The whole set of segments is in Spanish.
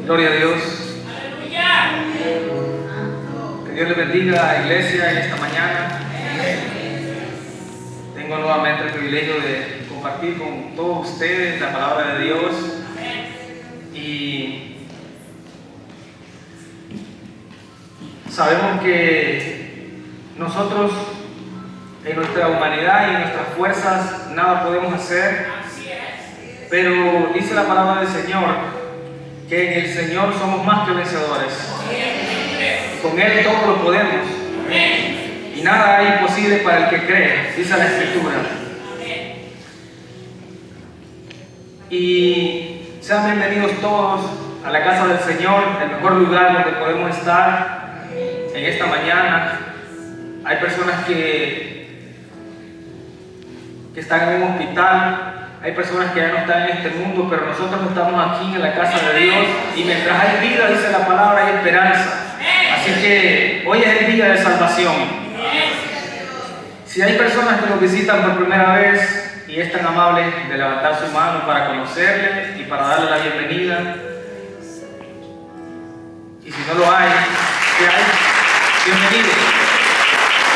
Gloria a Dios. Que Dios le bendiga a la iglesia en esta mañana. Tengo nuevamente el privilegio de compartir con todos ustedes la palabra de Dios. Y sabemos que nosotros en nuestra humanidad y en nuestras fuerzas nada podemos hacer, pero dice la palabra del Señor que en el Señor somos más que vencedores. Con Él todo lo podemos y nada hay imposible para el que cree, dice la Escritura. Y sean bienvenidos todos a la casa del Señor, el mejor lugar donde podemos estar en esta mañana. Hay personas que están en un hospital, hay personas que ya no están en este mundo, pero nosotros estamos aquí en la casa de Dios y mientras hay vida, dice la palabra, hay esperanza. Así que hoy es el día de salvación. Si hay personas que nos visitan por primera vez y es tan amable de levantar su mano para conocerle y para darle la bienvenida, y si no lo hay, ¿qué hay? Bienvenidos.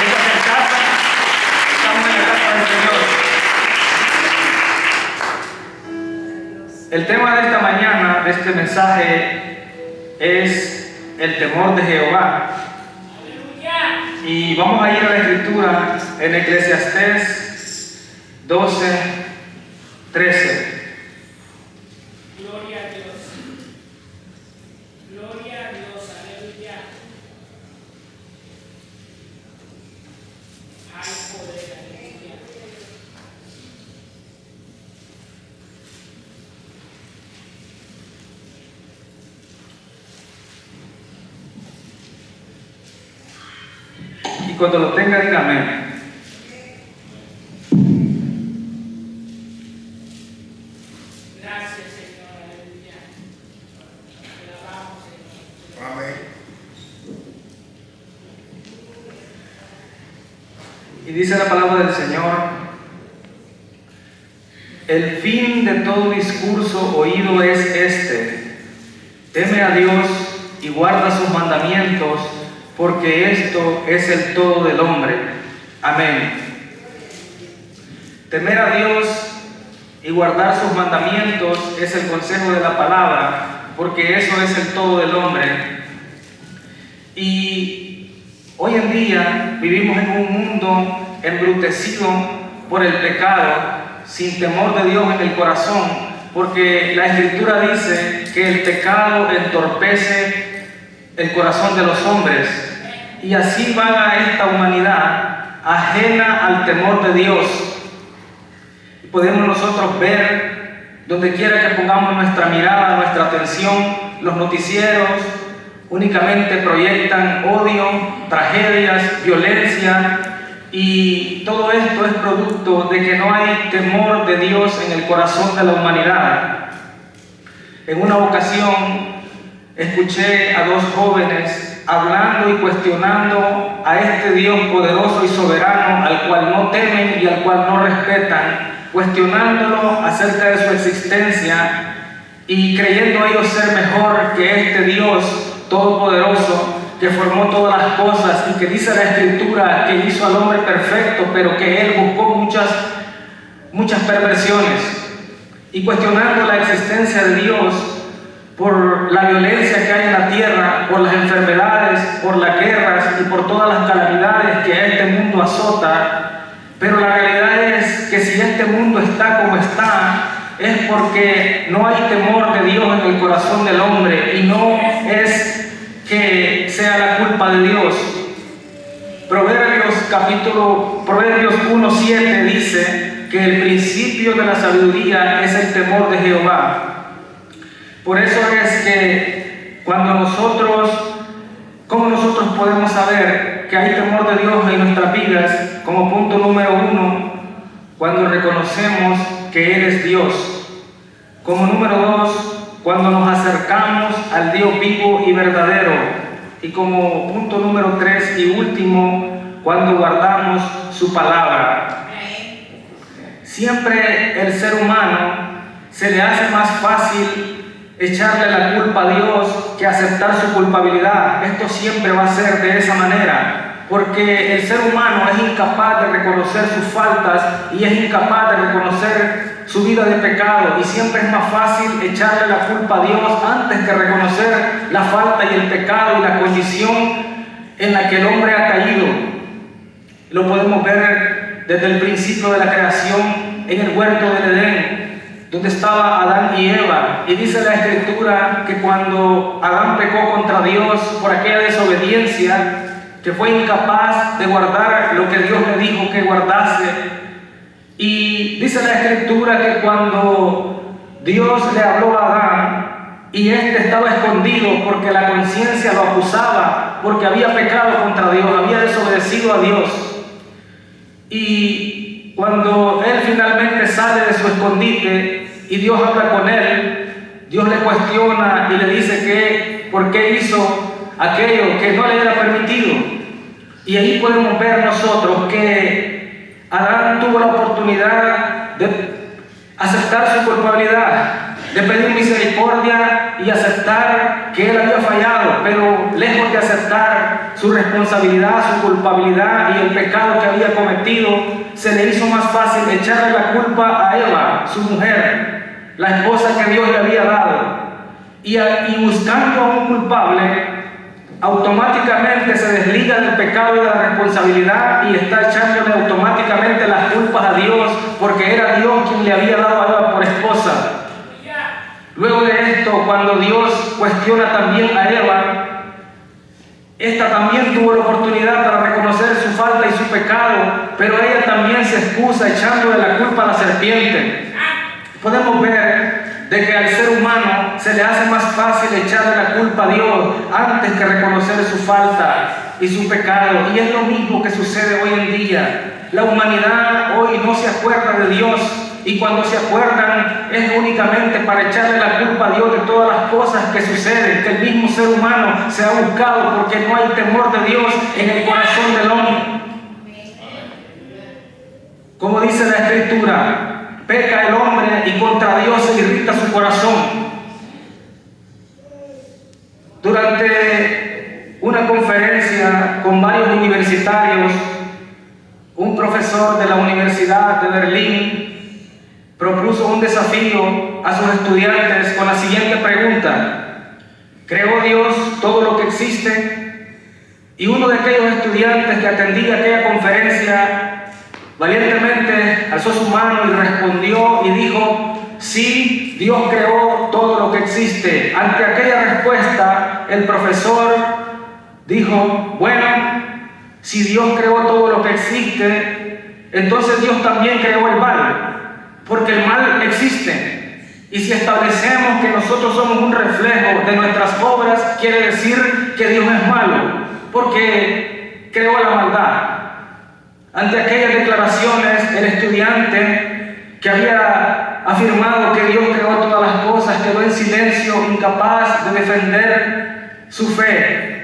Esta es casa, estamos en la casa del Señor. El tema de esta mañana, de este mensaje, es el temor de Jehová. Y vamos a ir a la Escritura en Eclesiastés 12:13. Gloria a Dios. Gloria a Dios. Aleluya. Hay poder. Aleluya. Y cuando lo tenga, dígame. Gracias, Señor. Aleluya. Te alabamos, Señor. Amén. Y dice la palabra del Señor: el fin de todo discurso oído es este: teme a Dios y guarda sus mandamientos, porque esto es el todo del hombre. Amén. Temer a Dios y guardar sus mandamientos es el consejo de la palabra, porque eso es el todo del hombre. Y hoy en día vivimos en un mundo embrutecido por el pecado, sin temor de Dios en el corazón, porque la Escritura dice que el pecado entorpece el corazón de los hombres, y así va a esta humanidad ajena al temor de Dios. Y podemos nosotros ver, donde quiera que pongamos nuestra mirada, nuestra atención, los noticieros únicamente proyectan odio, tragedias, violencia, y todo esto es producto de que no hay temor de Dios en el corazón de la humanidad. En una ocasión escuché a dos jóvenes hablando y cuestionando a este Dios poderoso y soberano al cual no temen y al cual no respetan, cuestionándolo acerca de su existencia y creyendo ellos ser mejor que este Dios todopoderoso que formó todas las cosas y que dice la Escritura que hizo al hombre perfecto, pero que él buscó muchas perversiones, y cuestionando la existencia de Dios por la violencia que hay en la tierra, por las enfermedades, por las guerras y por todas las calamidades que este mundo azota. Pero la realidad es que si este mundo está como está, es porque no hay temor de Dios en el corazón del hombre, y no es que sea la culpa de Dios. Proverbios 1:7 dice que el principio de la sabiduría es el temor de Jehová. Por eso es que ¿cómo nosotros podemos saber que hay temor de Dios en nuestras vidas? Como punto número 1, cuando reconocemos que Él es Dios. Como número 2, cuando nos acercamos al Dios vivo y verdadero. Y como punto número 3 y último, cuando guardamos su palabra. Siempre el ser humano se le hace más fácil echarle la culpa a Dios que aceptar su culpabilidad. Esto siempre va a ser de esa manera. Porque el ser humano es incapaz de reconocer sus faltas y es incapaz de reconocer su vida de pecado, y siempre es más fácil echarle la culpa a Dios antes que reconocer la falta y el pecado y la condición en la que el hombre ha caído. Lo podemos ver desde el principio de la creación en el huerto del Edén, donde estaba Adán y Eva, y dice la Escritura que cuando Adán pecó contra Dios por aquella desobediencia, que fue incapaz de guardar lo que Dios le dijo que guardase. Y dice la Escritura que cuando Dios le habló a Adán y éste estaba escondido porque la conciencia lo acusaba, porque había pecado contra Dios, había desobedecido a Dios. Y cuando él finalmente sale de su escondite y Dios habla con él, Dios le cuestiona y le dice que por qué hizo aquello que no le era permitido. Y ahí podemos ver nosotros que Adán tuvo la oportunidad de aceptar su culpabilidad, de pedir misericordia y aceptar que él había fallado, pero lejos de aceptar su responsabilidad, su culpabilidad y el pecado que había cometido, se le hizo más fácil echarle la culpa a Eva, su mujer, la esposa que Dios le había dado. Y buscando a un culpable, automáticamente se desliga del pecado y de la responsabilidad y está echándole automáticamente las culpas a Dios, porque era Dios quien le había dado a Eva por esposa. Luego de esto, cuando Dios cuestiona también a Eva, esta también tuvo la oportunidad para reconocer su falta y su pecado, pero ella también se excusa echándole la culpa a la serpiente. Podemos ver de que al ser humano se le hace más fácil echarle la culpa a Dios antes que reconocer su falta y su pecado. Y es lo mismo que sucede hoy en día. La humanidad hoy no se acuerda de Dios, y cuando se acuerdan es únicamente para echarle la culpa a Dios de todas las cosas que suceden, que el mismo ser humano se ha buscado, porque no hay temor de Dios en el corazón del hombre. Como dice la Escritura, peca el hombre y contra Dios se irrita su corazón. Durante una conferencia con varios universitarios, un profesor de la Universidad de Berlín propuso un desafío a sus estudiantes con la siguiente pregunta: ¿creó Dios todo lo que existe? Y uno de aquellos estudiantes que atendía aquella conferencia valientemente alzó su mano y respondió y dijo: sí, Dios creó todo lo que existe. Ante aquella respuesta, el profesor dijo: bueno, si Dios creó todo lo que existe, entonces Dios también creó el mal, porque el mal existe. Y si establecemos que nosotros somos un reflejo de nuestras obras, quiere decir que Dios es malo, porque creó la maldad. Ante aquellas declaraciones, el estudiante que había afirmado que Dios creó todas las cosas quedó en silencio, incapaz de defender su fe.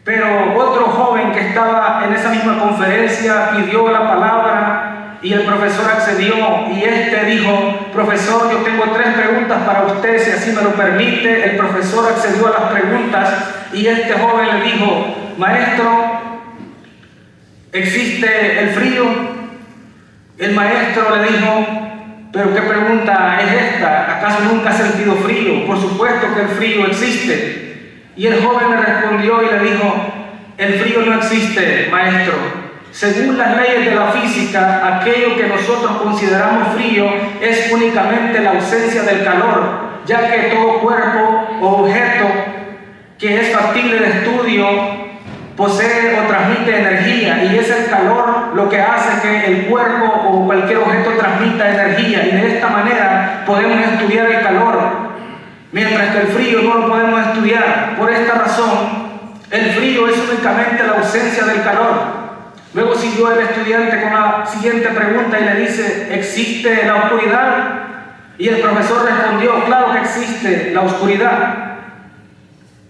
Pero otro joven que estaba en esa misma conferencia pidió la palabra y el profesor accedió, y este dijo: profesor, yo tengo 3 preguntas para usted, si así me lo permite. El profesor accedió a las preguntas y este joven le dijo: maestro, ¿existe el frío? El maestro le dijo: ¿pero qué pregunta es esta? ¿Acaso nunca has sentido frío? Por supuesto que el frío existe. Y el joven le respondió y le dijo: el frío no existe, maestro. Según las leyes de la física, aquello que nosotros consideramos frío es únicamente la ausencia del calor, ya que todo cuerpo o objeto que es factible de estudio posee o transmite energía, y es el calor lo que hace que el cuerpo o cualquier objeto transmita energía, y de esta manera podemos estudiar el calor, mientras que el frío no lo podemos estudiar. Por esta razón, el frío es únicamente la ausencia del calor. Luego siguió el estudiante con la siguiente pregunta y le dice: ¿existe la oscuridad? Y el profesor respondió: claro que existe la oscuridad.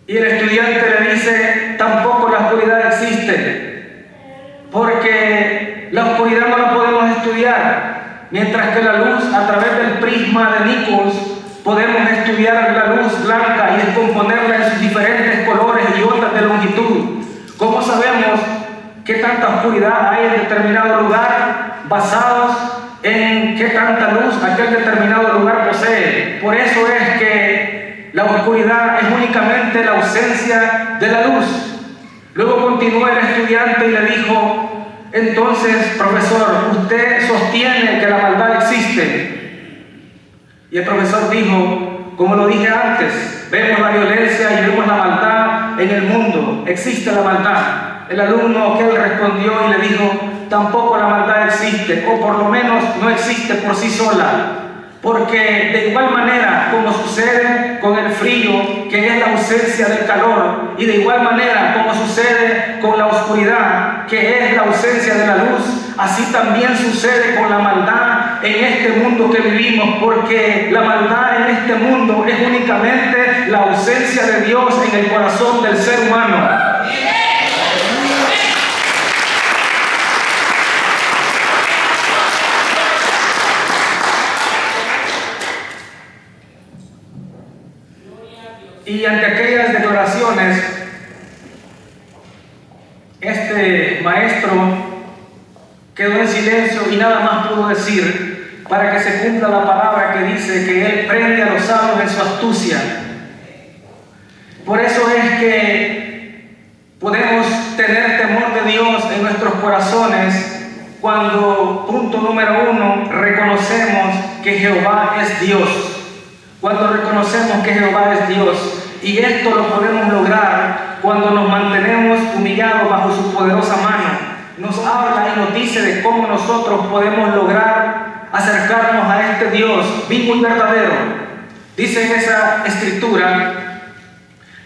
Y el estudiante le dice: tampoco la oscuridad existe, porque la oscuridad no la podemos estudiar, mientras que la luz, a través del prisma de Nichols, podemos estudiar la luz blanca y descomponerla en sus diferentes qué tanta oscuridad hay en determinado lugar, basados en qué tanta luz aquel determinado lugar posee. Por eso es que la oscuridad es únicamente la ausencia de la luz. Luego continuó el estudiante y le dijo: entonces, profesor, usted sostiene que la maldad existe. Y el profesor dijo: como lo dije antes, vemos la violencia y vemos la maldad en el mundo. Existe la maldad. El alumno que él respondió y le dijo: tampoco la maldad existe, o por lo menos no existe por sí sola. Porque de igual manera como sucede con el frío, que es la ausencia del calor, y de igual manera como sucede con la oscuridad, que es la ausencia de la luz, así también sucede con la maldad en este mundo que vivimos, porque la maldad en este mundo es únicamente la ausencia de Dios en el corazón del ser humano. Y ante aquellas declaraciones, este maestro quedó en silencio y nada más pudo decir para que se cumpla la palabra que dice que él prende a los sabios en su astucia. Por eso es que podemos tener temor de Dios en nuestros corazones cuando, punto número 1, reconocemos que Jehová es Dios. Cuando reconocemos que Jehová es Dios. Y esto lo podemos lograr cuando nos mantenemos humillados bajo su poderosa mano. Nos habla y nos dice de cómo nosotros podemos lograr acercarnos a este Dios vivo y verdadero. Dice en esa escritura: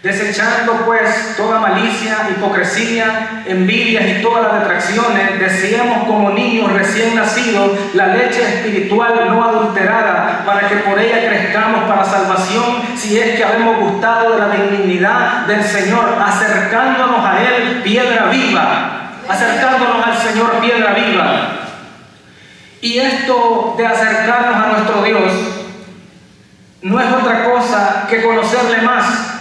desechando pues toda malicia, hipocresía, envidias y todas las detracciones, deseemos como niños recién nacidos la leche espiritual no adulterada, para que por ella crezcamos para salvación, si es que habemos gustado de la dignidad del Señor, acercándonos a Él piedra viva, acercándonos al Señor piedra viva. Y esto de acercarnos a nuestro Dios no es otra cosa que conocerle más.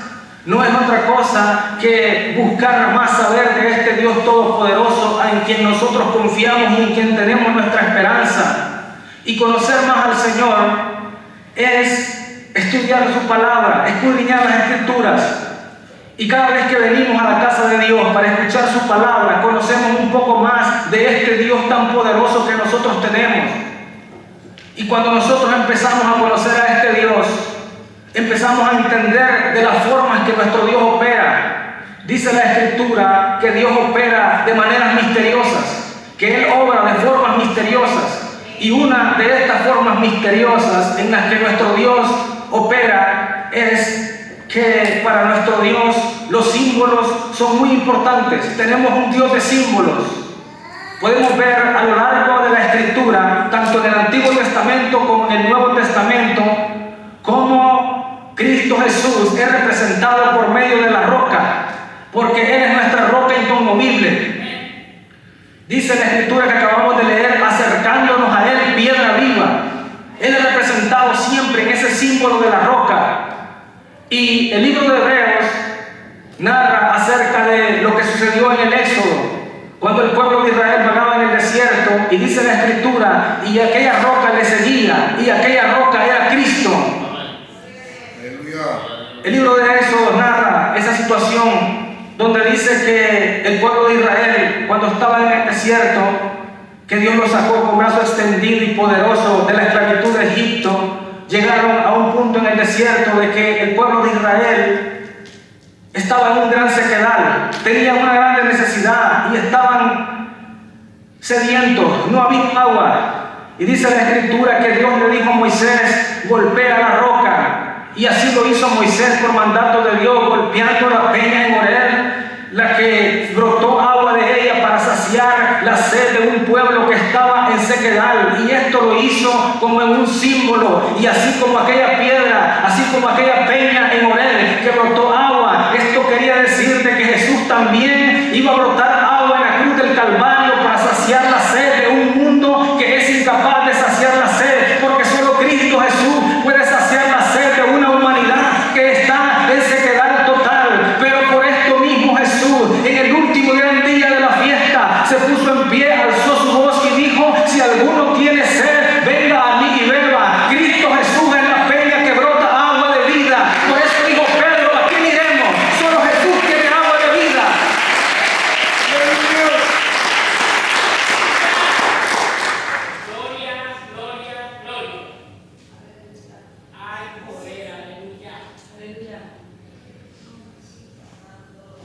No es otra cosa que buscar más saber de este Dios todopoderoso en quien nosotros confiamos y en quien tenemos nuestra esperanza. Y conocer más al Señor es estudiar su palabra, escudriñar las escrituras. Y cada vez que venimos a la casa de Dios para escuchar su palabra, conocemos un poco más de este Dios tan poderoso que nosotros tenemos. Y cuando nosotros empezamos a conocer a este Dios, empezamos a entender de las formas que nuestro Dios opera. Dice la Escritura que Dios opera de maneras misteriosas, que Él obra de formas misteriosas. Y una de estas formas misteriosas en las que nuestro Dios opera es que para nuestro Dios los símbolos son muy importantes. Tenemos un Dios de símbolos. Podemos ver a lo largo de la Escritura, tanto en el Antiguo Testamento como en el Nuevo Testamento, cómo Cristo Jesús es representado por medio de la roca, porque Él es nuestra roca inconmovible. Dice la Escritura que acabamos de leer: acercándonos a Él piedra viva. Él es representado siempre en ese símbolo de la roca. Y el libro de Hebreos narra acerca de lo que sucedió en el Éxodo, cuando el pueblo de Israel vagaba en el desierto, y dice la Escritura, y aquella roca le seguía, y aquella roca era Cristo. El libro de Éxodo narra esa situación donde dice que el pueblo de Israel, cuando estaba en el desierto, que Dios los sacó con brazo extendido y poderoso de la esclavitud de Egipto, llegaron a un punto en el desierto de que el pueblo de Israel estaba en un gran sequedal, tenían una gran necesidad y estaban sedientos, no había agua. Y dice la Escritura que Dios le dijo a Moisés: golpea la roca. Y así lo hizo Moisés por mandato de Dios, golpeando la peña en Horeb, la que brotó agua de ella para saciar la sed de un pueblo que estaba en sequedad. Y esto lo hizo como en un símbolo. Y así como aquella piedra, así como aquella peña en Horeb que brotó agua, esto quería decir de que Jesús también iba a brotar agua en la cruz del Calvario para saciar la sed de un mundo que es incapaz de saciar la sed, porque solo Cristo Jesús puede saciar la sed de una humanidad que está en sequedad total. Pero por esto mismo Jesús, en el último gran día de la fiesta,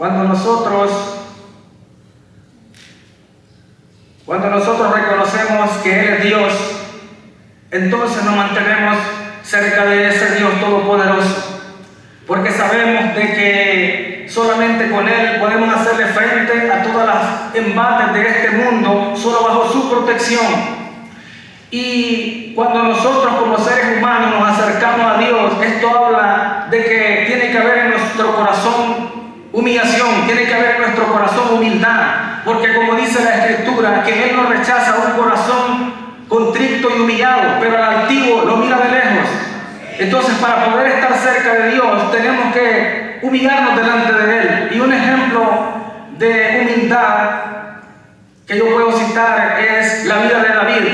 Cuando nosotros reconocemos que Él es Dios, entonces nos mantenemos cerca de ese Dios todopoderoso, porque sabemos de que solamente con Él podemos hacerle frente a todas las embates de este mundo, solo bajo su protección. Y cuando nosotros como seres humanos nos acercamos a Dios, esto habla de que tiene que haber en nuestro corazón humillación, tiene que haber en nuestro corazón humildad, porque como dice la Escritura, que Él no rechaza un corazón contrito y humillado, pero al altivo lo mira de lejos. Entonces, para poder estar cerca de Dios, tenemos que humillarnos delante de Él. Y un ejemplo de humildad que yo puedo citar es la vida de David,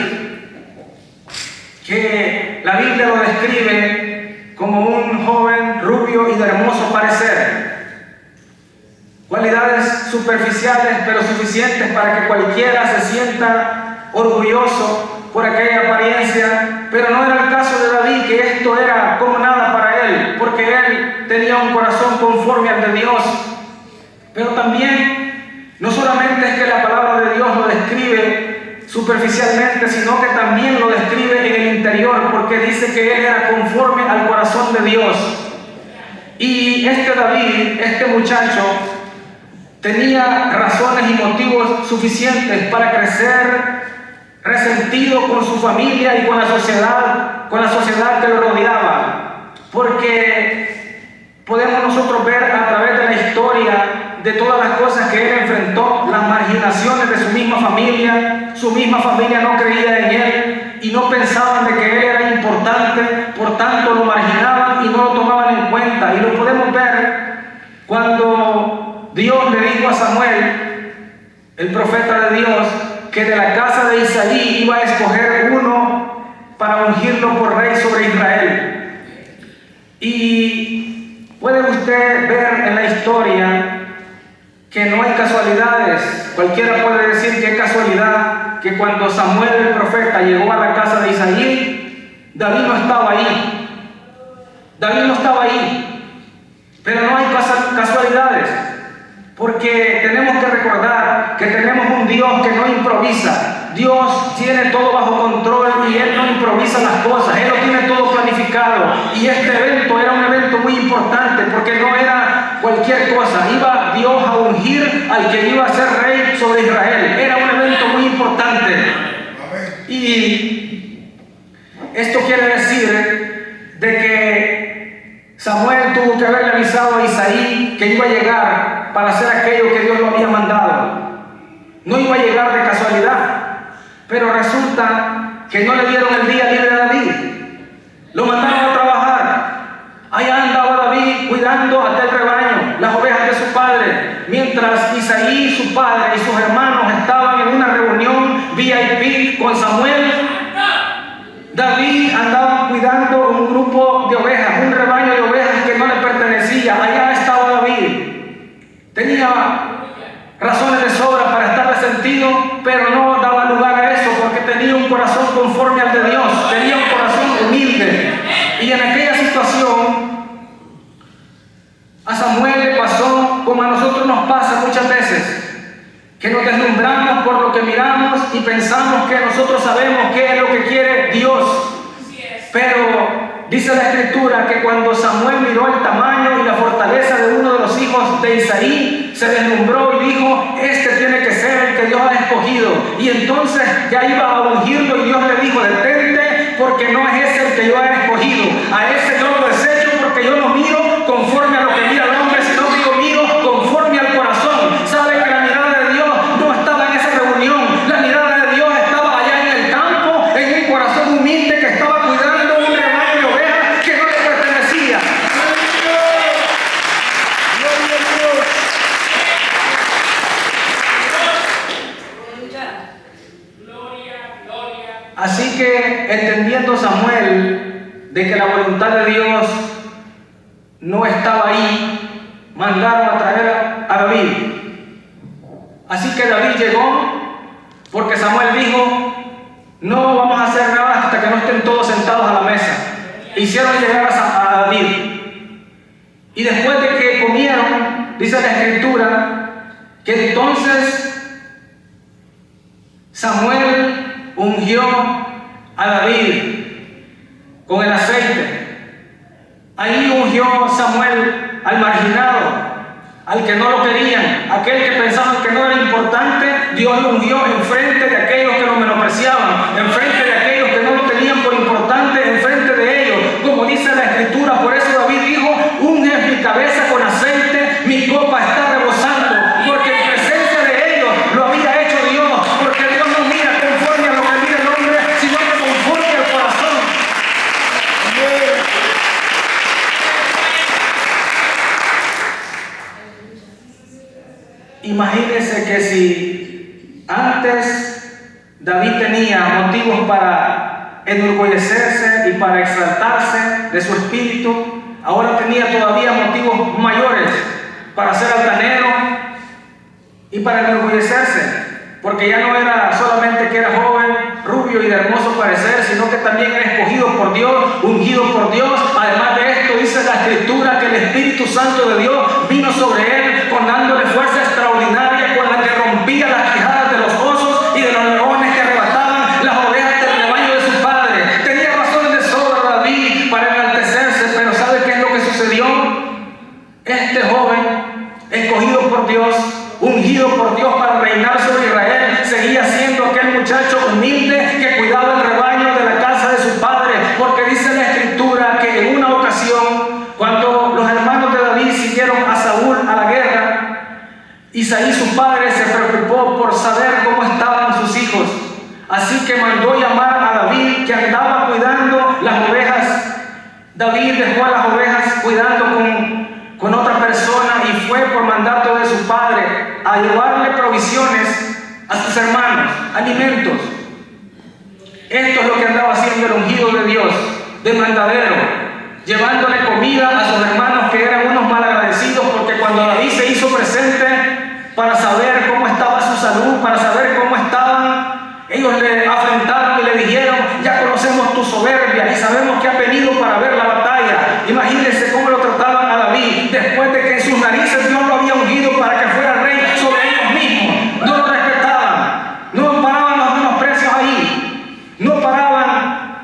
que la Biblia lo describe como un joven rubio y de hermoso parecer. Cualidades superficiales pero suficientes para que cualquiera se sienta orgulloso por aquella apariencia, pero no era el caso de David, que esto era como nada para él, porque él tenía un corazón conforme al de Dios. Pero también, no solamente es que la palabra de Dios lo describe superficialmente, sino que también lo describe en el interior, porque dice que él era conforme al corazón de Dios. Y este David, este muchacho, tenía razones y motivos suficientes para crecer resentido con su familia y con la sociedad que lo rodeaba, porque podemos nosotros ver a través de la historia de todas las cosas que él enfrentó, las marginaciones de su misma familia no creía en él y no pensaban de que él era importante, por tanto lo marginaban y no lo tomaban en cuenta. Y lo podemos ver cuando Dios le dijo a Samuel, el profeta de Dios, que de la casa de Isaí iba a escoger uno para ungirlo por rey sobre Israel. Y puede usted ver en la historia que no hay casualidades. Cualquiera puede decir que es casualidad que cuando Samuel el profeta llegó a la casa de Isaí, David no estaba ahí. David no estaba ahí. Pero no hay casualidades, porque tenemos que recordar que tenemos un Dios que no improvisa. Dios tiene todo bajo control y Él no improvisa las cosas, Él lo tiene todo planificado. Y este evento era un evento muy importante, porque no era cualquier cosa. Iba Dios a ungir al que iba a ser rey sobre Israel. Era un evento muy importante. Y esto quiere decir de que Samuel tuvo que haberle avisado a Isaí que iba a llegar para hacer aquello que Dios lo había mandado. No iba a llegar de casualidad. Pero resulta que no le dieron el día libre a David. Lo mandaron a trabajar. Allá andaba David cuidando aquel rebaño, las ovejas de su padre, mientras Isaí, su padre y sus hermanos estaban en una reunión VIP con Samuel. David andaba cuidando un grupo de ovejas, un rebaño de ovejas que no le pertenecía. Allá estaba David. Tenía razones de sobra para estar resentido, pero no daba lugar a eso, porque tenía un corazón conforme al de Dios, tenía un corazón humilde. Y en aquella situación a Samuel le pasó como a nosotros nos pasa muchas veces, que nos deslumbramos por lo que miramos y pensamos que nosotros sabemos qué es lo que quiere Dios. Pero dice la Escritura que cuando Samuel miró el tamaño y la fortaleza de uno de los hijos de Isaí, se deslumbró y dijo: este tiene que ser el que Dios ha escogido. Y entonces ya iba a ungirlo y Dios le dijo: detente, porque no es ese el que yo he escogido. A ese yo lo desecho, porque yo no miro conforme a lo que mira el hombre, sino que yo miro conforme al corazón. ¿Sabe que la mirada de Dios no estaba en esa reunión? La mirada de Dios estaba allá en el campo, en un corazón humilde que estaba cuidando un rebaño de ovejas que no le pertenecía. Así que, entendiendo Samuel de que la voluntad de Dios no estaba ahí, mandaron a traer a David. Así que David llegó, porque Samuel dijo: no vamos a hacer nada hasta que no estén todos sentados a la mesa. Hicieron llegar a David. Y después de que comieron, dice la Escritura, que entonces Samuel ungió a David con el aceite. Ahí ungió Samuel al marginado, al que no lo querían, aquel que pensaban que no era importante. Dios lo ungió enfrente de aquellos que lo menospreciaban, enfrente de aquellos que no lo tenían por importante, enfrente de ellos. Como dice la Escritura, por eso David dijo: unge mi cabeza con aceite, mi copa está rebosando, porque en presencia de ellos lo había hecho Dios, porque Dios no mira conforme a lo que mira el hombre, sino que conforme al corazón. Imagínense que si antes David tenía motivos para enorgullecerse y para exaltarse de su espíritu, ahora tenía todavía motivos mayores para ser altanero y para enorgullecerse, porque ya no era solamente que era joven, rubio y de hermoso parecer, sino que también era escogido por Dios, ungido por Dios. Además de esto, dice la Escritura que el Espíritu Santo de Dios vino sobre él, dándole fuerza extraordinaria con la que rompía las quijadas de los osos y de los leones que arrebataban las ovejas del rebaño de su padre. Tenía razones de sobra David para enaltecerse, pero ¿sabe qué es lo que sucedió? Este joven, escogido por Dios, ungido por Dios para reinar sobre Israel, seguía siendo aquel muchacho humilde que cuidaba el rebaño de la casa de su padre, porque dice la Escritura que en una ocasión, cuando los hermanos de David siguieron a Saúl a la guerra, Isaí, su padre, se preocupó por saber cómo estaban sus hijos, así que mandó llamar a David, que andaba cuidando las ovejas. David dejó a las ovejas cuidando con otra persona y fue por mandato de su padre a llevarle provisiones a sus hermanos, alimentos. Esto es lo que andaba haciendo el ungido de Dios, de mandadero, llevándole comida a sus hermanos que eran unos malagradecidos, porque cuando David se hizo presente para saber cómo estaba su salud, para saber cómo estaban, ellos le afrentaron y le dijeron: ya conocemos tu soberbia y sabemos que has venido para ver la batalla. Imagínense cómo lo trataban a David, después de que en sus narices Dios lo había ungido para que fuera rey sobre ellos mismos. No lo respetaban, no paraban los menosprecios ahí, no paraban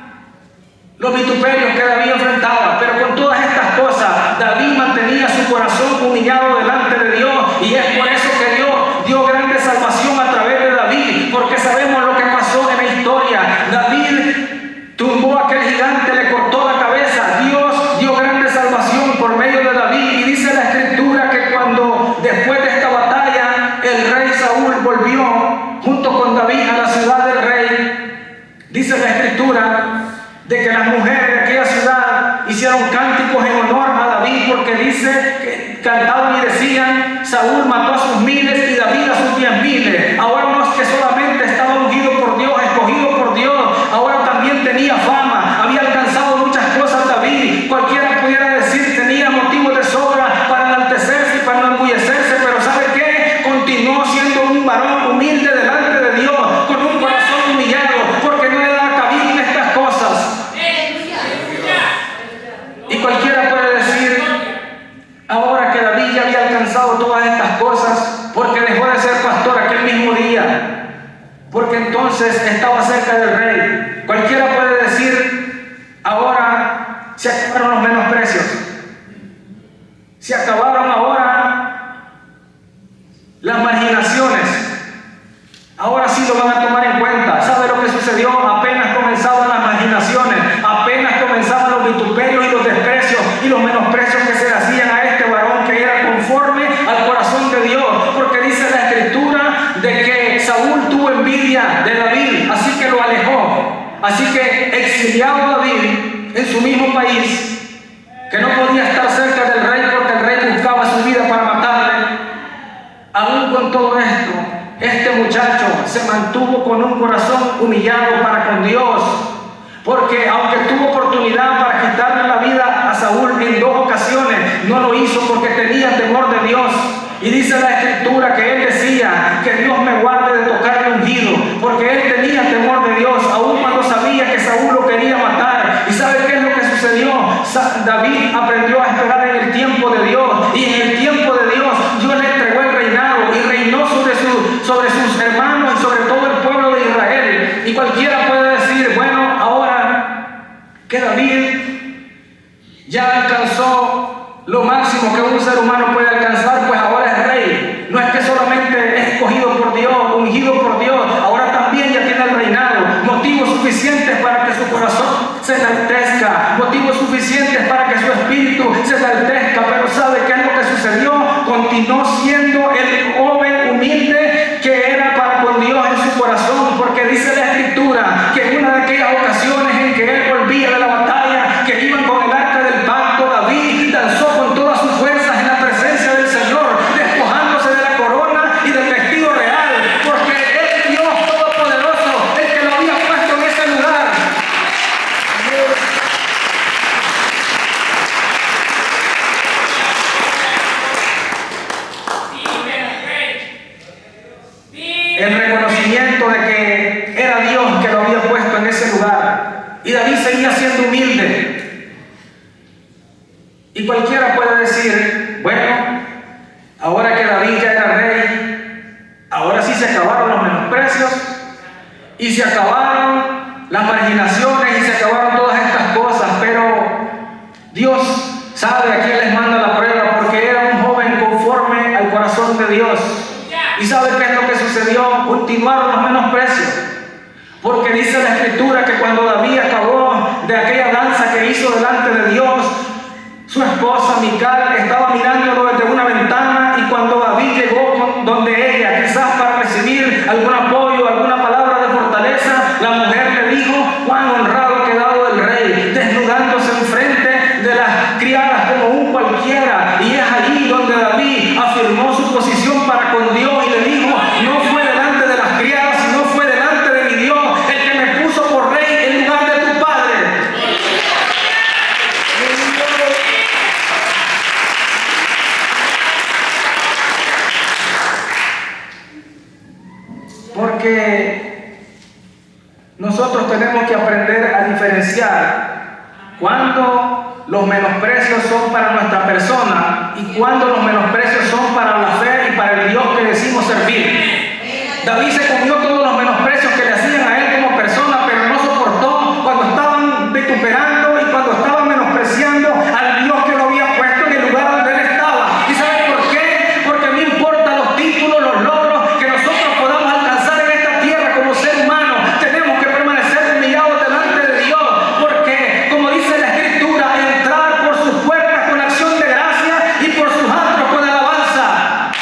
los vituperios que David enfrentaba. Pero con todas estas cosas, David mantenía su corazón humillado delante de Dios, y es por eso que Dios dio grande salvación a través de David, porque sabemos lo que pasó en la historia. David tumbó a aquel gigante, le cortó la cabeza. Dios dio grande salvación por medio de David, y dice la Escritura que cuando después de esta batalla el rey Saúl volvió junto con David a la ciudad del rey, dice la Escritura de que las mujeres de aquella ciudad hicieron cánticos en honor a David, porque dice que cantaban y decían: Saúl mató a sus miles y David a sus 10,000. Ahora no es que solamente estaba ungido por Dios, escogido por Dios, ahora también tenía fama, había alcanzado muchas cosas David. Cualquiera pudiera decir tenía motivos de sobra para enaltecerse y para enorgullecerse, pero ¿sabe qué? Continuó siendo un varón humilde delante de Dios, con un corazón humillado, porque no le daba cabida en estas cosas. Y cualquiera puede decir ahora que David ya había alcanzado todas estas cosas porque dejó de ser pastor aquel mismo día, porque entonces estaba cerca del rey. Cualquiera puede decir ahora se acabaron los menosprecios, se acabaron ahora las marginaciones, ahora sí lo van a tomar en cuenta. ¿Sabe lo que sucedió? Apenas comenzaban las marginaciones, apenas comenzaban los vituperios y los desprecios y los menosprecios que se le hacían a este varón que era conforme al corazón de Dios, porque dice la Escritura de que Saúl tuvo envidia de David, así que lo alejó. Así que exiliado David en su mismo país, que no podía estar cerca del rey porque el rey buscaba su vida para matarle, aún con todo esto, este muchacho se mantuvo con un corazón humillado para con Dios, porque aunque tuvo oportunidad para quitarle la vida a Saúl en 2 ocasiones, no lo hizo porque tenía temor de Dios. Y dice la Escritura que él decía: que Dios me guarde de tocar el ungido, porque él tenía temor de Dios, aún cuando sabía que Saúl lo quería matar. ¿Y sabe qué es lo que sucedió? David aprendió a esperar en el tiempo de Dios, y en el tiempo de Dios continuó siendo el joven humilde que era para con Dios en su corazón, porque dice la Escritura que en una de aquellas ocasiones en que él volvía de la batalla, que iban con el arca del pacto, David danzó con todas sus fuerzas en la presencia del Señor, despojándose de la corona y del vestido real, porque es Dios Todopoderoso el que lo había puesto en ese lugar. El reconocimiento de que era Dios que lo había puesto en ese lugar. Y David seguía siendo humilde. Y cualquiera puede decir, bueno, ahora que David ya era rey, ahora sí se acabaron los menosprecios y se acabaron las marginaciones y se acabaron todas estas cosas, pero Dios sabe a quién les manda la prueba, porque era un joven conforme al corazón de Dios. ¿Y sabe qué es lo que sucedió? Continuaron los menosprecios. Porque dice la Escritura que cuando David acabó de aquella danza que hizo delante de Dios, su esposa Mical estaba mirándolo desde una ventana, y cuando David llegó donde ella, quizás para recibir algún apoyo, alguna palabra de fortaleza, la mujer le dijo: cuán honrado ha quedado el rey, desnudándose enfrente de las criadas como un cualquiera. Y es allí donde David afirmó su posición para con Dios y le dijo: no fue delante de las criadas, sino fue delante de mi Dios el que me puso por rey en lugar de tu padre. Porque nosotros tenemos que aprender a diferenciar cuando los menosprecios son para nuestra persona y cuando los menosprecios son para la fe y para el Dios que decimos servir. David se comió todos los menosprecios que le hacían a él como persona, pero no soportó cuando estaban vituperando y cuando estaban menospreciando al Dios que lo había puesto en el lugar donde él estaba. ¿Y saben por qué? Porque no importa los títulos, los logros que nosotros podamos alcanzar en esta tierra como ser humano, tenemos que permanecer humillados delante de Dios, porque como dice la Escritura, entrar por sus puertas con acción de gracia y por sus atrios con alabanza.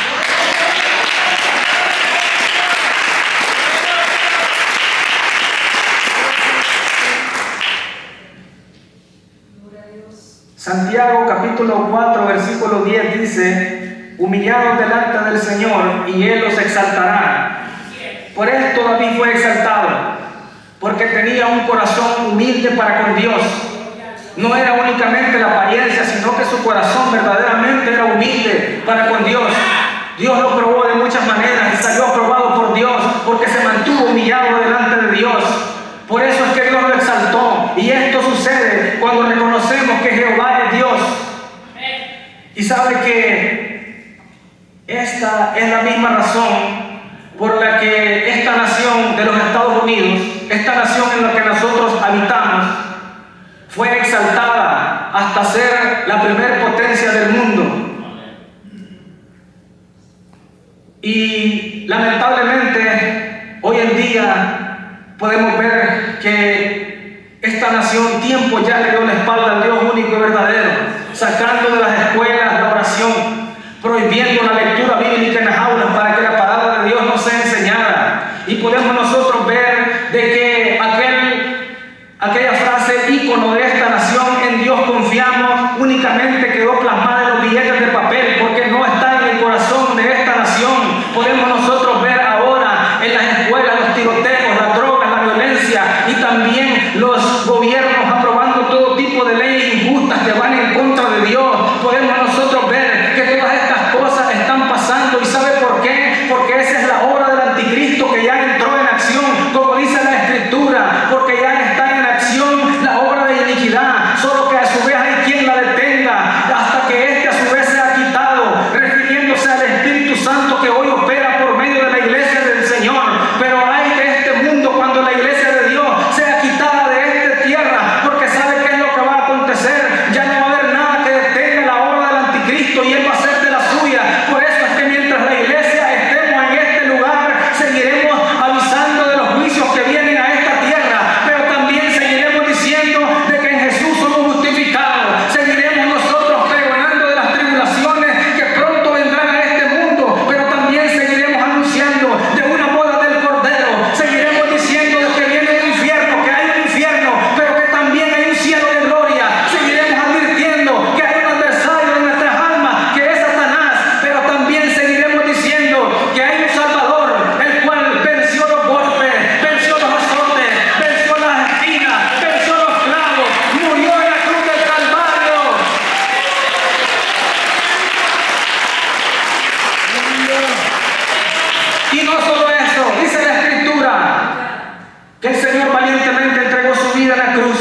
Santiago capítulo 4 versículo 10 dice: humillados delante del Señor y Él los exaltará. Por esto David fue exaltado, porque tenía un corazón humilde para con Dios. No era únicamente la apariencia, sino que su corazón verdaderamente era humilde para con Dios. Dios lo probó de muchas maneras y salió aprobado por Dios, porque se mantuvo humillado delante de Dios. Por eso es que Dios lo exaltó. Y esto sucede cuando reconocemos que Jehová es Dios. Y sabe que esta es la misma razón por la que esta nación de los Estados Unidos, esta nación en la que nosotros habitamos, fue exaltada hasta ser la primer potencia del mundo. Y lamentablemente hoy en día podemos ver que esta nación tiempo ya le dio la espalda al Dios único y verdadero, sacando de las escuelas la oración, prohibiendo la lectura bíblica en las aulas para que la palabra de Dios no sea enseñada. Y podemos nosotros ver de que aquella frase ícono de esta nación, en Dios confiamos, únicamente quedó plasmada en los billetes de papel, porque no está en el corazón de esta nación. Podemos nosotros ver ahora en las escuelas los tiroteos, las drogas, la violencia y también los gobiernos aprobando todo tipo de leyes injustas que van en contra de Dios. Y no solo eso, dice la Escritura que el Señor valientemente entregó su vida en la cruz.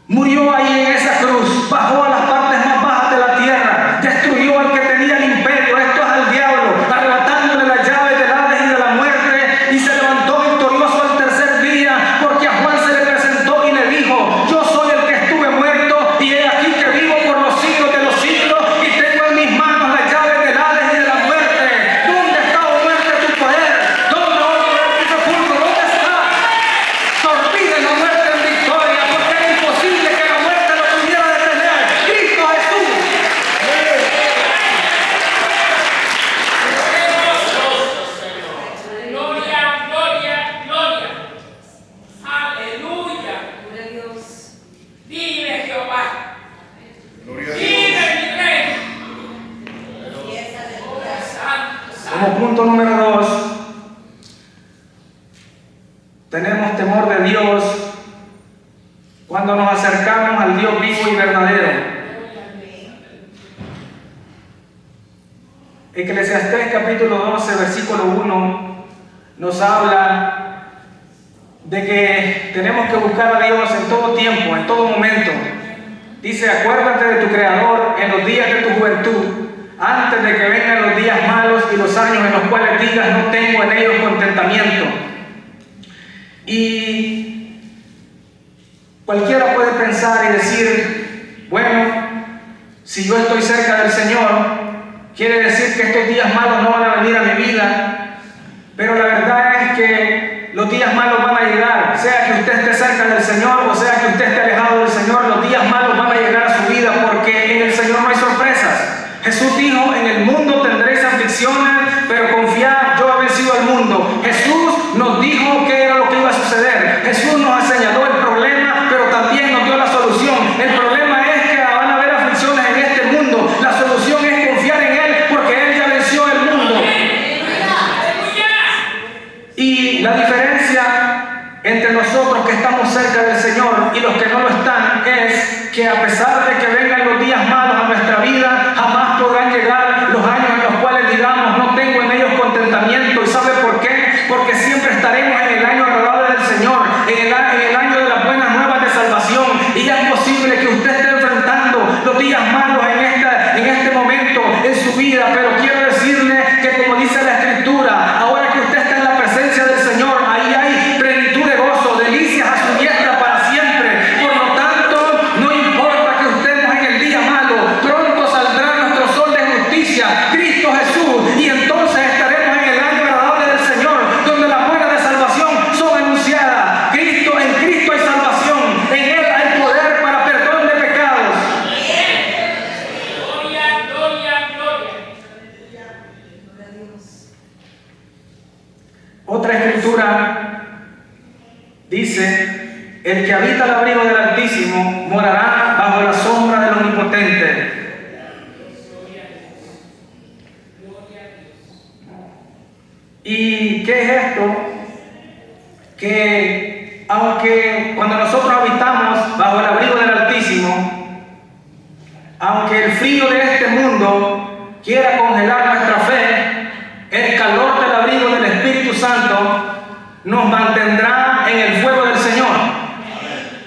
Murió ahí en esa cruz, bajó a las partes más bajas de la tierra, destruyó al que tenía el imperio, esto es al diablo, arrebatándole las llaves del Hades y de la muerte, y se levantó victorioso al tercer día, porque a Juan se le presentó y le dijo: yo soy el que estuve muerto y he aquí que vivo por los siglos de los siglos, y tengo en mis manos las llaves del Hades y de la muerte. ¿Dónde está, oh muerte, tu poder? ¿Dónde, oh poder, tu sepulcro? ¿Dónde está? Sorprende la muerte en victoria, porque era imposible que la muerte lo pudiera detener. Cristo Jesús. Gloria, gloria, gloria. Aleluya. Vive Jehová. Vive mi rey. Santo, Como punto número 2, tenemos temor de Dios cuando nos acercamos al Dios vivo y verdadero. Eclesiastés capítulo 12, versículo 1 nos habla de que tenemos que buscar a Dios en todo tiempo, en todo momento. Dice: acuérdate de tu Creador en los días de tu juventud, antes de que vengan los días malos y los años en los cuales digas: no tengo en ellos contentamiento. Y cualquiera puede pensar y decir: bueno, si yo estoy cerca del Señor, quiere decir que estos días malos no van a venir a mi vida. Pero la verdad es que los días malos van a llegar, sea que usted esté cerca del Señor o sea que usted esté alejado del Señor. Los días malos van a llegar a su vida, porque en el Señor no hay sorpresas. Jesús dijo: en el mundo tendréis aflicciones, pero confiad, yo he vencido al mundo. Jesús nos dijo qué era lo que iba a suceder. Jesús nos señaló el problema, pero también nos dio la solución. El problema es que van a haber aflicciones en este mundo. La solución es confiar en Él, porque Él ya venció el mundo. Y la diferencia entre nosotros que estamos cerca del Señor y los que no lo están es que, a pesar de que vengan los días malos a nuestra vida, jamás podrán llegar los años en los cuales digamos: no tengo en ellos contentamiento. ¿Y sabe por qué? Porque siempre estaremos en el año agradable del Señor, en el año de las buenas nuevas de salvación. Y ya es posible que usted esté enfrentando los días malos en este momento en su vida, pero quiero decirle que, como dice la Escritura, ahora que usted está en la presencia del Señor, ahí hay plenitud de gozo, delicias a su diestra para siempre. Por lo tanto, no importa que estemos en el día malo, pronto saldrá nuestro sol de justicia, Cristo Jesús, y entonces estaremos en el año agradable del Señor, donde las buenas de salvación son anunciadas. En Cristo hay salvación, en Él hay poder para perdón de pecados. gloria, gloria, gloria. Otra escritura dice: el que habita al abrigo del Altísimo morará bajo la sombra del Omnipotente. ¿Y qué es esto? Que aunque cuando nosotros habitamos bajo el abrigo del Altísimo, aunque el frío de este mundo quiera congelar nuestra fe, el calor del abrigo del Espíritu Santo nos mantendrá en el fuego del Señor.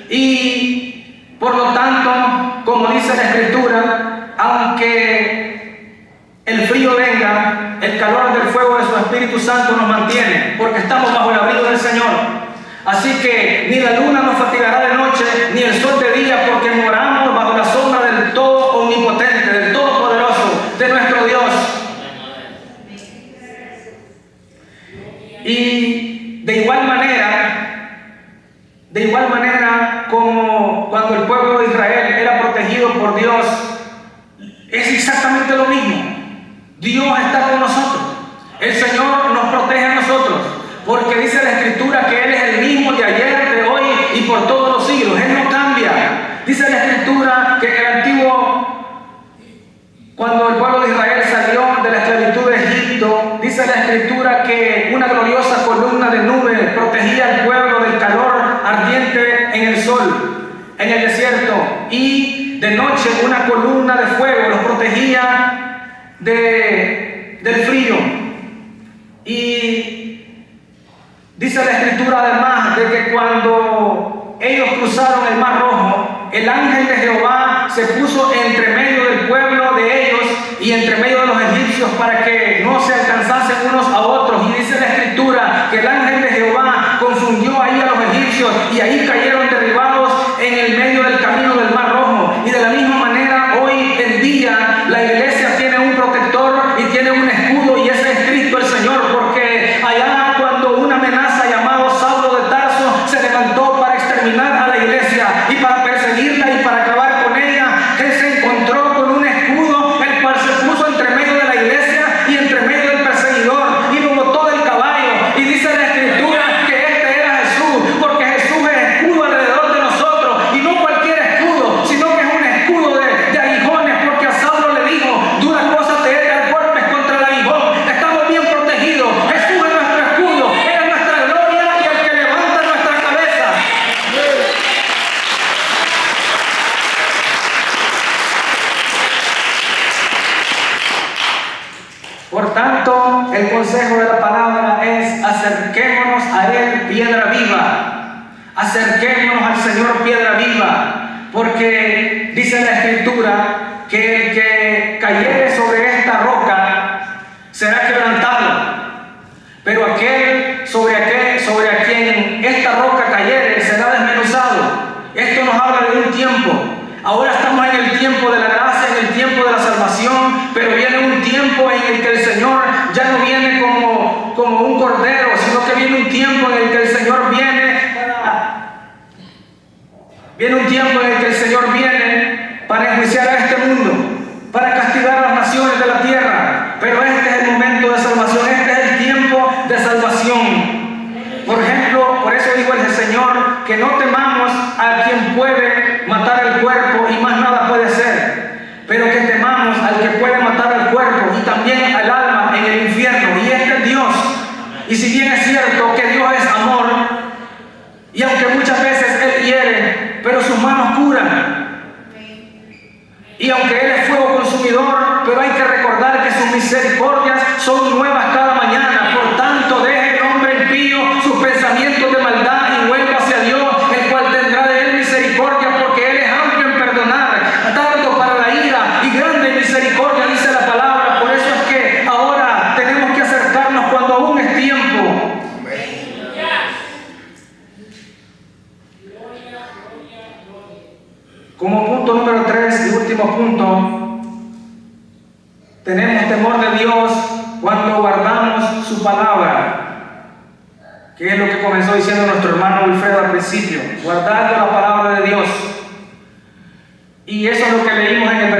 Y por lo tanto, como dice la Escritura, aunque el frío venga, el calor del fuego de su Espíritu Santo nos mantiene, porque estamos bajo el abrigo del Señor. Así que ni la luna nos fatigará de noche, ni el sol de día, porque moramos bajo la sombra del todo omnipotente, del todopoderoso, de nuestro Dios. Y de igual manera como cuando el pueblo de Israel era protegido por Dios, es exactamente lo mismo. Dios está con nosotros. El Señor nos protege a nosotros, porque dice la Escritura que Él es el mismo de ayer, de hoy y por todos los siglos. Él no cambia. Dice la Escritura que en el antiguo, cuando el pueblo de Israel salió de la esclavitud de Egipto, dice la Escritura que una gloriosa columna de nube protegía al pueblo del calor ardiente en el sol, en el desierto, y de noche una columna de fuego los protegía del frío. Y Dice la Escritura además de que cuando ellos cruzaron el Mar Rojo, el ángel de Jehová se puso entre medio del pueblo de ellos y entre medio de los egipcios para que no se alcanzasen unos a otros. Y dice la Escritura que el ángel de Jehová confundió ahí a los egipcios y ahí cayeron derribados en el medio del camino del Mar Rojo. Y de la misma manera hoy en día la iglesia tiene un protector y tiene un escudo, y ese es Cristo el Señor, porque allá cuando una amenaza llamado Saulo de Tarso se levantó para exterminar a la iglesia y para perseguirla y para acabar con ella, él se encontró con un escudo, el cual se puso entre medio de la iglesia y entre medio del perseguidor y lo botó del caballo. Y dice la Escritura que este era Jesús, porque Jesús es escudo alrededor de nosotros, y no cualquier escudo, sino que es un escudo de aguijones, porque a Saulo le dijo: dura cosa te es dar golpes contra el aguijón. Estamos bien protegidos. Jesús es nuestro escudo, Él es nuestra gloria y el que levanta nuestra cabeza. Por tanto, el consejo de la palabra es: acerquémonos a Él, piedra viva. Acerquémonos al Señor, piedra viva, porque dice la Escritura que el que cayere sobre esta roca será quebrantado, pero aquel sobre a quien esta roca cayere será desmenuzado. Esto nos habla de un tiempo. Ahora estamos en el tiempo de la gracia, en el tiempo de la salvación, pero viene un tiempo en el que el Señor ya no viene como un cordero, sino que viene un tiempo en el que el Señor viene para enjuiciar a este mundo, para castigar a las naciones de la tierra. Pero este es el momento de salvación, este es el tiempo de salvación. Por ejemplo, por eso dijo el Señor que no temamos a quien puede matar el cuerpo y más nada puede hacer, pero que temamos al que puede matar el cuerpo y también al alma en el infierno, y este es Dios. Y si bien es cierto que Dios es amor, y aunque muchas veces Él hiere, pero sus manos curan, y aunque Él es fuego consumidor, pero hay que recordar que sus misericordias son nuevas cada mañana. Por tanto, deje el hombre impío sus pensamientos de maldad y vuelva hacia Dios, el cual tendrá de Él misericordia, porque Él es amplio en perdonar, tardo para la ira y grande en misericordia, dice la palabra. Por eso es que ahora tenemos que acercarnos cuando aún es tiempo. Como punto número 3 y último punto, tenemos temor de Dios cuando guardamos su palabra, que es lo que comenzó diciendo nuestro hermano Wilfredo al principio, guardando la palabra de Dios. Y eso es lo que leímos en el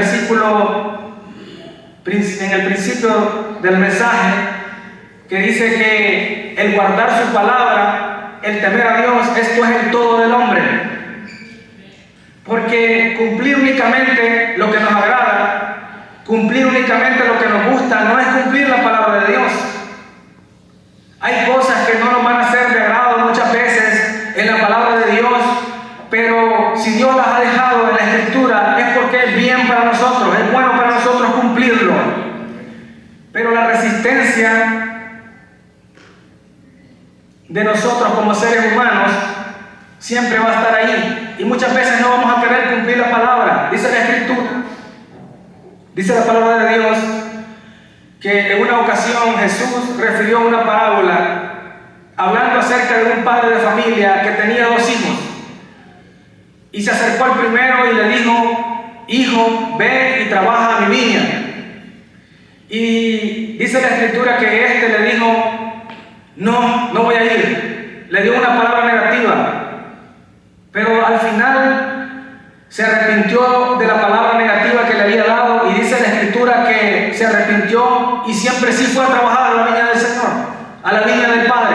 principio del mensaje, que dice que el guardar su palabra, el temer a Dios, esto es el todo del hombre. Porque cumplir únicamente lo que nos agrada, cumplir únicamente lo que nos gusta, no es cumplir la palabra de Dios. Hay cosas que no nos van a ser de agrado muchas veces en la palabra de Dios, pero si Dios las ha dejado en la Escritura es porque es bien para nosotros, es bueno para nosotros cumplirlo. Pero la resistencia de nosotros como seres humanos siempre va a estar ahí, y muchas veces no vamos a querer cumplir la palabra. Dice la Escritura, dice la palabra de Dios, que en una ocasión Jesús refirió una parábola hablando acerca de un padre de familia que tenía 2 hijos, y se acercó al primero y le dijo: hijo, ve y trabaja a mi viña. Y dice la Escritura que este le dijo: no voy a ir. Le dio una palabra negativa. Pero al final se arrepintió de la palabra negativa que le había dado, y dice la Escritura que se arrepintió y siempre sí fue a trabajar a la viña del Señor, a la viña del Padre.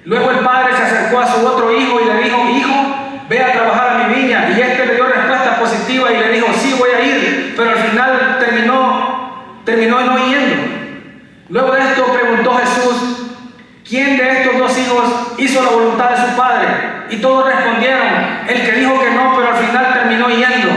Luego el padre se acercó a su otro hijo y le dijo: hijo, ve a trabajar a mi viña. Y este le dio respuesta positiva y le dijo: sí, voy a ir. Pero al final terminó no yendo. Luego de esto preguntó Jesús: ¿quién de estos 2 hijos hizo la voluntad de su padre? Y todos respondieron: el que dijo que no, pero al final terminó yendo.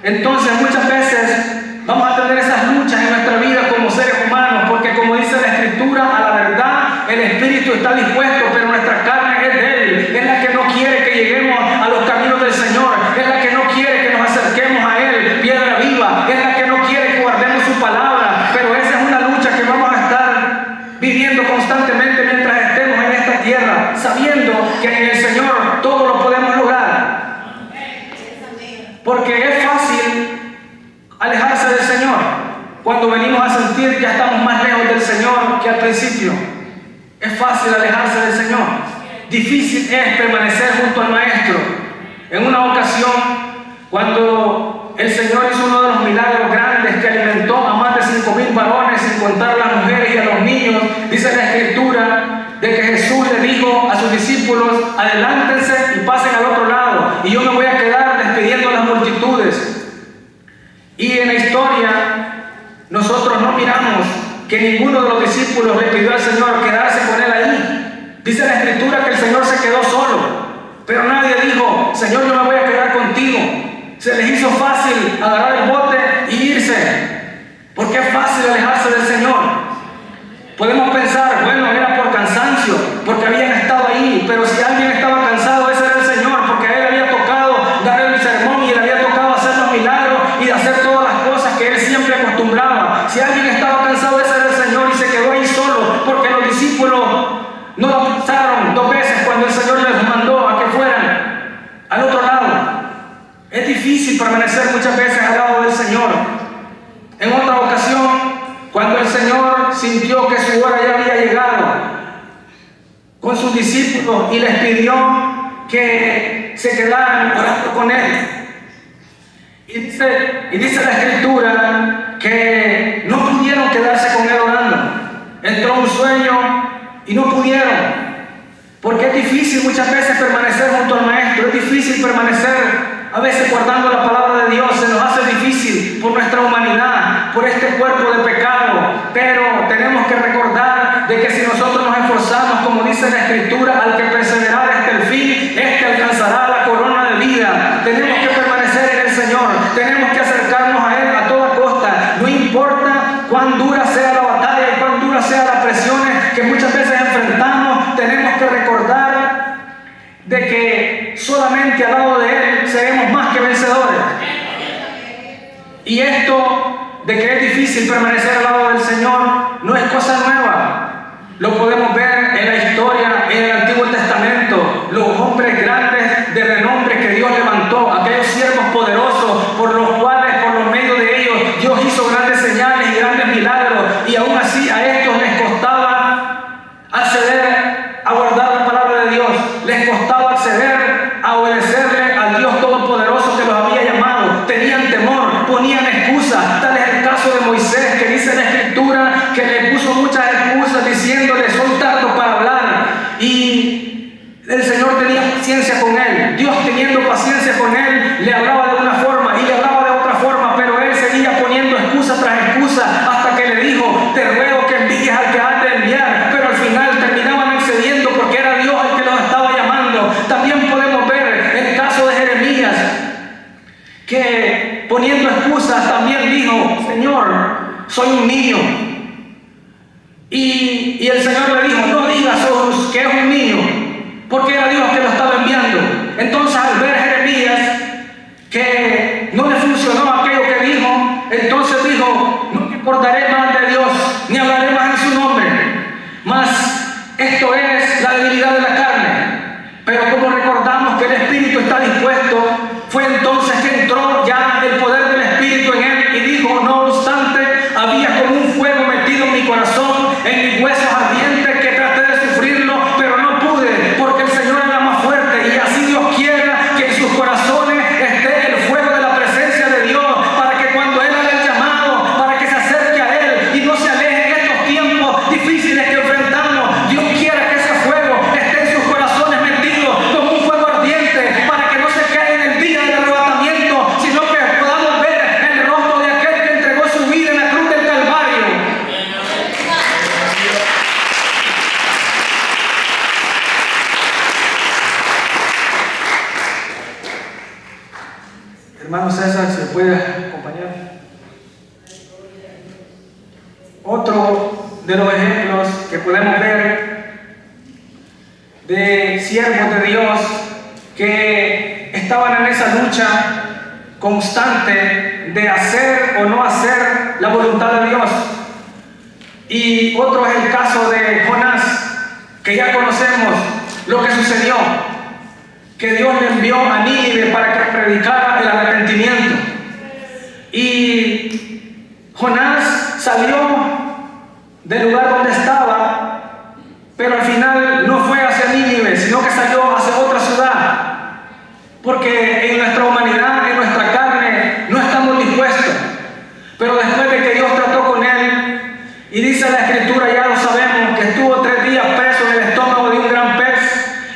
Entonces muchas veces vamos a tener esas luchas en nuestra vida como seres humanos, porque como dice la Escritura, a la verdad el espíritu está dispuesto, pero nuestra carne es débil. Es la que no quiere que lleguemos a los caminos del Señor. Es la que no quiere que nos acerquemos a Él, piedra viva. Es la que no quiere que guardemos su palabra. Pero esa es una lucha que vamos a estar viviendo constantemente mientras estemos en esta tierra, sabiendo que en el Señor todo lo podemos lograr. Porque es fácil alejarse del Señor cuando venimos a sentir que estamos más lejos del Señor que al principio. Es fácil alejarse del Señor. Difícil es permanecer junto al Maestro. En una ocasión, cuando el Señor hizo uno de los milagros grandes que alimentó a más de 5,000 varones, sin contar a las mujeres y a los niños, dice la Escritura de que Jesús le dijo a sus discípulos: adelántense y pasen al otro lado, y yo me voy a quedar despidiendo a las multitudes. Y en la historia nosotros no miramos que ninguno de los discípulos le pidió al Señor quedarse con él ahí. Dice la Escritura que el Señor se quedó solo, pero nadie dijo: Señor, yo me voy a quedar contigo. Se les hizo fácil agarrar el bote y irse, porque es fácil alejarse del Señor. Podemos pensar, bueno, era por cansancio, porque habían estado ahí, pero si alguien estaba cansado, ese era el Señor, porque a él había tocado dar el sermón y le había tocado hacer los milagros y hacer todas las cosas que él siempre acostumbraba. Si alguien estaba cansado, ese era el Señor, y se quedó ahí solo, porque los discípulos no lo pensaron 2 veces cuando el Señor les mandó a que fueran al otro lado. Es difícil permanecer muchas veces al lado del Señor. En otra ocasión, cuando el Señor sintió que su hora ya había llegado con sus discípulos y les pidió que se quedaran orando con Él. Y dice la Escritura que no pudieron quedarse con Él orando. Entró un sueño y no pudieron. Porque es difícil muchas veces permanecer junto al Maestro. Es difícil permanecer a veces guardando la palabra de Dios. Se nos hace difícil por nuestra humanidad, por este cuerpo de pecado. Pero tenemos que recordar de que si nosotros nos esforzamos, como dice la Escritura, al que perseverar hasta el fin, este alcanzará la corona de vida. Tenemos que permanecer en el Señor. Tenemos que acercarnos a Él a toda costa. No importa cuán dura sea la batalla y cuán dura sea las presiones que muchas veces enfrentamos, tenemos que recordar de que solamente al lado de Él seremos más que vencedores. Y esto de que es difícil permanecer al lado del Señor no es cosa nueva. Lo podemos ver en la historia, en el Antiguo Testamento. Los hombres grandes de renombre que Dios levantó, aquellos siervos poderosos por los cuales, por los medios de ellos, Dios hizo grandes señales y grandes milagros. Y aún así a estos les costaba acceder a guardar la palabra de Dios. Les costaba acceder a obedecerle al Dios Todopoderoso que los había llamado. Tenían temor, ponían excusas. Tal es el caso de Moisés, que dice la Escritura que le puso muchas excusas diciéndole: soy tardo para hablar. Y el Señor tenía paciencia con él. Dios, teniendo paciencia con él, le hablaba de una forma y le hablaba de otra forma, pero él seguía poniendo excusa tras excusa hasta que le dijo: te ruego que envíes al que has de enviar. Pero al final terminaban accediendo porque era Dios el que los estaba llamando. También podemos ver el caso de Jeremías, que poniendo excusas también dijo: Señor, soy un niño. Y el Señor le dijo: no digas que es un niño, porque era Dios que lo estaba enviando. Entonces, al ver Jeremías que no le funcionó aquello que dijo, entonces dijo: no me acordaré más de Dios, ni hablaré más en su nombre. Mas esto es la debilidad de la carne. Pero como recordamos que el Espíritu está dispuesto, fue entonces que entró ya el poder del Espíritu en él y dijo: no obstante, había como un fuego metido en mi corazón, en mis huesos ardientes, que traté de sufrirlo, pero no pude, porque el Señor era más fuerte. Y así Dios quiera que en sus corazones esté el fuego de la presencia de Dios, para que cuando Él haga el llamado, para que se acerque a Él y no se aleje en estos tiempos difíciles que enfrentamos, Dios quiera que ese fuego esté en sus corazones metido como un fuego ardiente, para que no se quede en el día del arrebatamiento, sino que podamos ver el rostro de aquel que entregó su vida en la cruz del Calvario. Hermano César, ¿se puede acompañar? Otro de los ejemplos que podemos ver de siervos de Dios que estaban en esa lucha constante de hacer o no hacer la voluntad de Dios. Y otro es el caso de Jonás, que ya conocemos lo que sucedió, que Dios le envió a Nínive para que predicara el arrepentimiento. Y Jonás salió del lugar donde estaba, pero al final no fue hacia Nínive, sino que salió hacia otra ciudad, porque en nuestra humanidad, en nuestra carne, no estamos dispuestos. Pero después de que Dios trató con él, y dice la Escritura, ya lo sabemos, que estuvo 3 días preso en el estómago de un gran pez,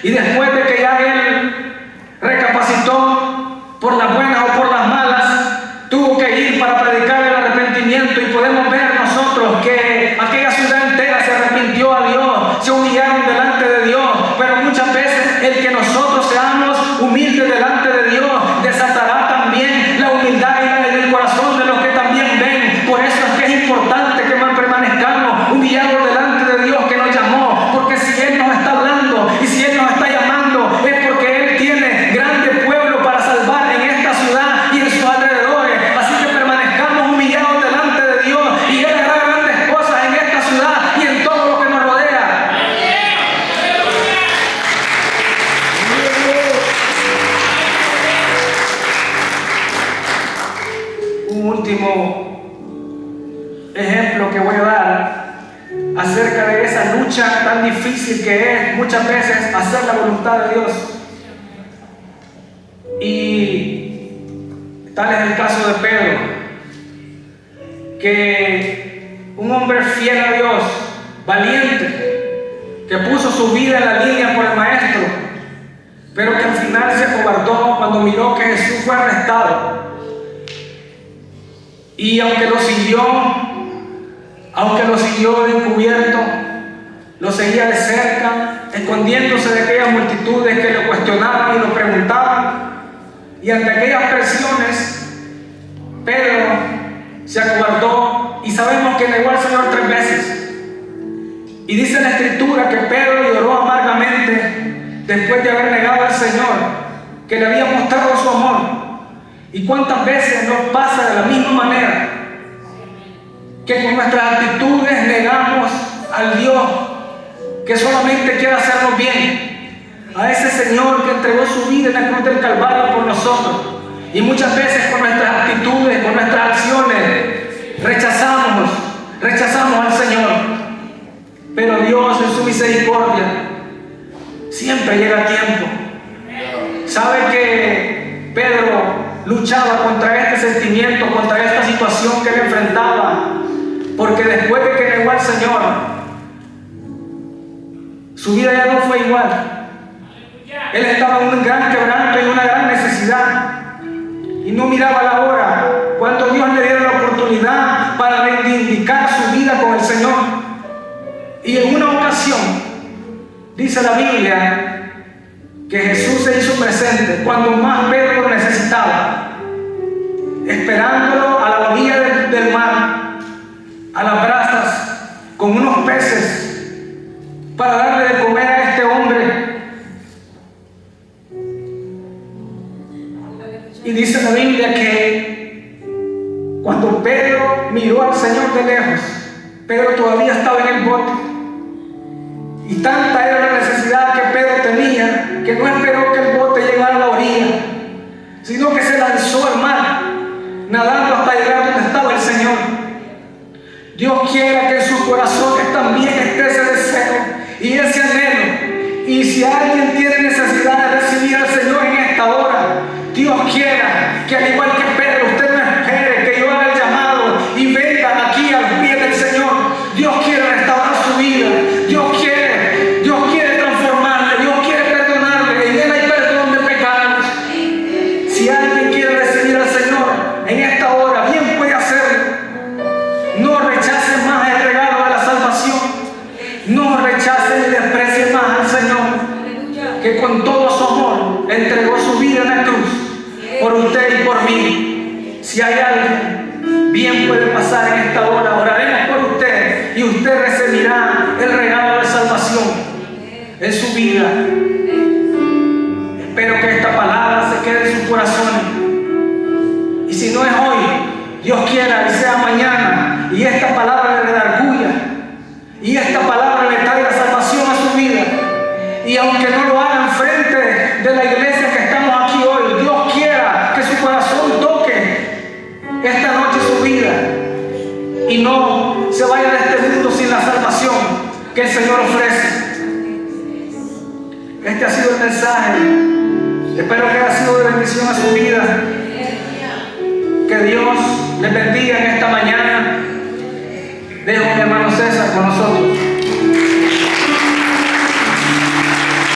y después de que ya él recapacitó por las buenas o por las malas, tuvo que ir para predicar el arrepentimiento. Y podemos ver nosotros que aquella ciudad entera se arrepintió a Dios, se humillaron delante de Dios. Pero muchas veces el que nosotros seamos humildes delante de Dios desatará también la humildad en el corazón de los que también ven. Por eso es que es importante que permanezcamos humillados delante de Dios que nos llamó, porque si Él nos está hablando y si Él nos está llamando, es porque Él tiene grande pueblo para salvar en esta ciudad y en sus alrededores. Así que permanezcamos humillados delante de Dios, y Él hará grandes cosas en esta ciudad y en todo lo que nos rodea. Un último ejemplo que voy a dar acerca de esa lucha tan difícil que es muchas veces hacer la voluntad de Dios. Y tal es el caso de Pedro, que un hombre fiel a Dios, valiente, que puso su vida en la línea por el Maestro, pero que al final se acobardó cuando miró que Jesús fue arrestado. Y aunque lo siguió de encubierto, lo seguía de cerca, escondiéndose de aquellas multitudes que lo cuestionaban y lo preguntaban. Y ante aquellas presiones, Pedro se acobardó, y sabemos que negó al Señor 3 veces. Y dice la Escritura que Pedro lloró amargamente después de haber negado al Señor, que le había mostrado su amor. ¿Y cuántas veces nos pasa de la misma manera? Que con nuestras actitudes negamos al Dios que solamente quiere hacernos bien, a ese Señor que entregó su vida en la cruz del Calvario por nosotros. Y muchas veces con nuestras actitudes, con nuestras acciones, rechazamos al Señor. Pero Dios en su misericordia siempre llega a tiempo. ¿Sabe que Pedro luchaba contra este sentimiento, contra esta situación que él enfrentaba? Porque después de que negó al Señor, su vida ya no fue igual. Él estaba en un gran quebranto y una gran necesidad, y no miraba la hora cuando Dios le diera la oportunidad para reivindicar su vida con el Señor. Y en una ocasión, dice la Biblia, que Jesús se hizo presente cuando más Pedro lo necesitaba, esperándolo a la orilla del mar, a las brasas, con unos peces, para darle de comer a este hombre. Y dice la Biblia que cuando Pedro miró al Señor de lejos, Pedro todavía estaba en el bote. Y tanta era la necesidad que Pedro tenía, que no esperó que el bote llegara a la orilla, sino que se lanzó al mar, nadando hasta llegar donde estaba el Señor. Dios quiera que en sus corazones también esté ese deseo y ese anhelo. Y si alguien tiene necesidad de recibir al Señor en esta hora, Dios quiera que al igual que Pedro, usted no espere que yo haga el llamado y venga aquí al pie del Señor. Dios quiere restaurar su vida. Dios quiere transformarle. Dios quiere perdonarle. En Él hay perdón de pecados. Si alguien quiere recibir al Señor en esta hora, bien puede hacerlo. No rechace más el regalo de la salvación. No rechace ni desprecie más al Señor, que con todo su amor entregó su vida en la cruz por usted y por mí. Si hay alguien, bien puede pasar en esta hora. Oraremos por usted y usted recibirá el regalo de salvación. su vida. Espero que esta palabra se quede en sus corazones. Y si no es hoy, Dios quiera y sea mañana, y esta palabra le redarguya, y esta palabra le traiga salvación a su vida. Y aunque no lo haga enfrente de la iglesia que estamos aquí hoy, Dios quiera que su corazón toque esta noche su vida y no se vaya de este mundo sin la salvación que el Señor ofrece. Este ha sido el mensaje. Espero que haya sido de bendición a su vida. Que Dios les bendiga en esta mañana. Dejo a mi hermano César con nosotros.